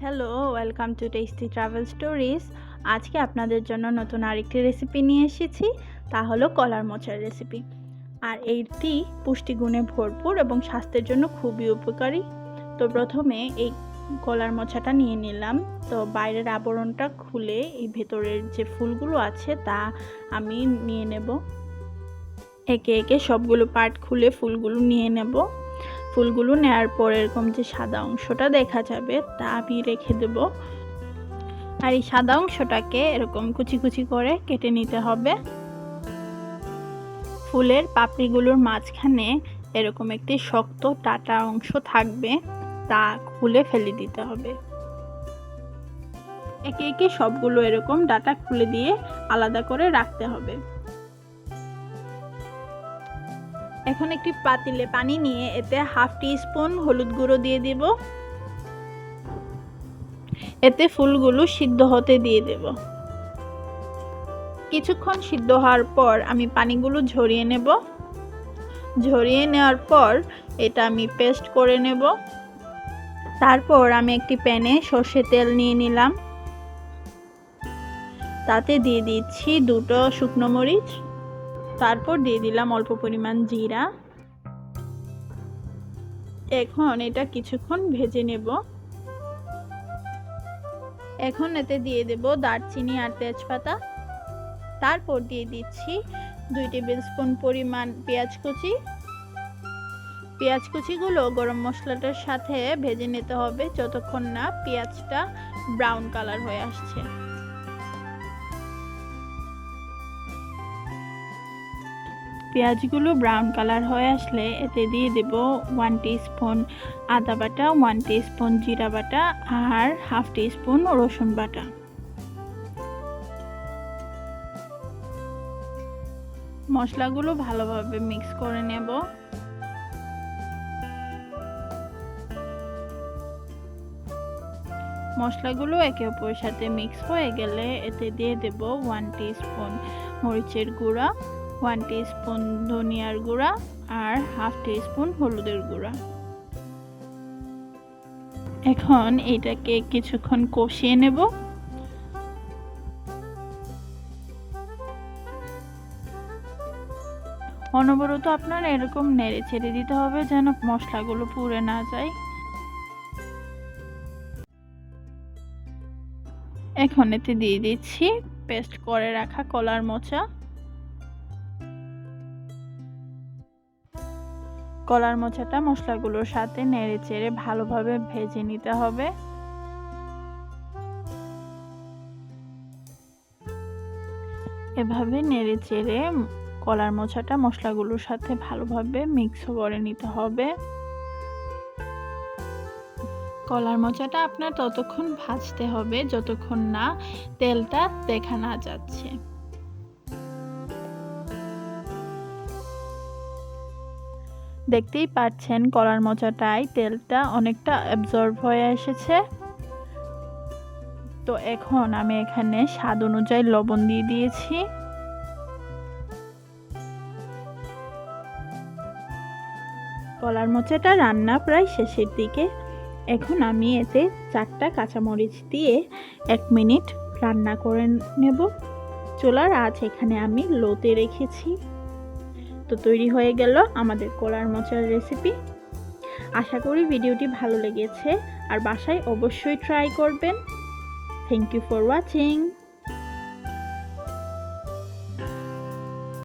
Hello, welcome to tasty travel stories. আজকে আপনাদের জন্য নতুন আরেকটি রেসিপি নিয়ে এসেছি, তা হলো কলার মোচার রেসিপি। আর এইটি পুষ্টিগুণে ভরপুর এবং স্বাস্থ্যের জন্য খুবই উপকারী। তো প্রথমে এই কলার মোচাটা নিয়ে নিলাম। তো বাইরের আবরণটা খুলে এই ভেতরের যে ফুলগুলো আছে তা আমি নিয়ে নেব। একে একে সবগুলো পার্ট খুলে ফুলগুলো নিয়ে নেব। ফুলগুলো নেওয়ার পর এরকম যে সাদা অংশটা দেখা যাবে তা আমি রেখে দেব। আর এই সাদা অংশটাকে এরকম কুচি কুচি করে কেটে নিতে হবে। ফুলের পাপড়িগুলোর মাঝখানে এরকম একটি শক্ত টাটা অংশ থাকবে, তা খুলে ফেলে দিতে হবে। একে একে সবগুলো এরকম ডাটা খুলে দিয়ে আলাদা করে রাখতে হবে। এখন একটি পাতিলে পানি নিয়ে এতে হাফ টি স্পুন হলুদ গুঁড়ো দিয়ে দিব। এতে ফুলগুলো সিদ্ধ হতে দিয়ে দেব। কিছুক্ষণ সিদ্ধ হওয়ার পর আমি পানিগুলো ঝরিয়ে নেব। ঝরিয়ে নেওয়ার পর এটা আমি পেস্ট করে নেব। তারপর আমি একটি প্যানে সর্ষের তেল নিয়ে নিলাম। তাতে দিয়ে দিচ্ছি 2টো শুকনো মরিচ। তারপর দিয়ে দিলাম অল্প পরিমাণ জিরা। এখন এটা কিছুক্ষণ ভেজে নেব। এখন এতে দিয়ে দেব দারচিনি আর তেজপাতা। তারপর দিয়ে দিচ্ছি 2 টেবিল স্পুন পরিমাণ পেঁয়াজ কুচি। পেঁয়াজ কুচিগুলো গরম মশলাটার সাথে ভেজে নিতে হবে যতক্ষণ না পেঁয়াজটা ব্রাউন কালার হয়ে আসছে। পেঁয়াজগুলো ব্রাউন কালার হয়ে আসলে এতে দিয়ে দেব 1 টিস্পুন আদা বাটা, 1 টিস্পুন জিরা বাটা আর হাফ টিস্পুন রসুন বাটা। মশলাগুলো ভালোভাবে মিক্স করে নেব। মশলাগুলো একে অপরের সাথে মিক্স হয়ে গেলে এতে দিয়ে দেব 1 টিস্পুন মরিচের গুঁড়া, 1 টিস্পুন ধনিয়ার গুঁড়া আর হাফ টিস্পুন হলুদের গুঁড়া। এখন এটাকে কিছুক্ষণ কষিয়ে নেব। অনবরত আপনার এরকম নেড়ে ছেড়ে দিতে হবে যেন মশলাগুলো পুড়ে না যায়। এখন এতে দিয়ে দিচ্ছি পেস্ট করে রাখা কলার মোচা। কলার মোচাটা মশলাগুলোর সাথে নেড়ে চেড়ে ভালোভাবে ভেজে নিতে হবে। এভাবে নেড়ে চেড়ে কলার মোচাটা মশলাগুলোর সাথে ভালোভাবে মিক্স করে নিতে হবে। কলার মোচাটা আপনার ততক্ষণ ভাজতে হবে যতক্ষণ না তেলটা দেখা না যাচ্ছে। দেখতেই পাচ্ছেন কলার মোচাটায় তেলটা অনেকটা অ্যাবজর্ব হয়ে এসেছে। তো এখন আমি এখানে স্বাদ অনুযায়ী লবণ দিয়ে দিয়েছি। কলার মোচাটা রান্না প্রায় শেষের দিকে। এখন আমি এতে 4টা কাঁচামরিচ দিয়ে 1 মিনিট রান্না করে নেব। চুলার আঁচ এখানে আমি লোতে রেখেছি। তো তৈরি হয়ে গেল আমাদের কলার মোচার রেসিপি। আশা করি ভিডিওটি ভালো লেগেছে আর বাসায় অবশ্যই ট্রাই করবেন। Thank you for watching.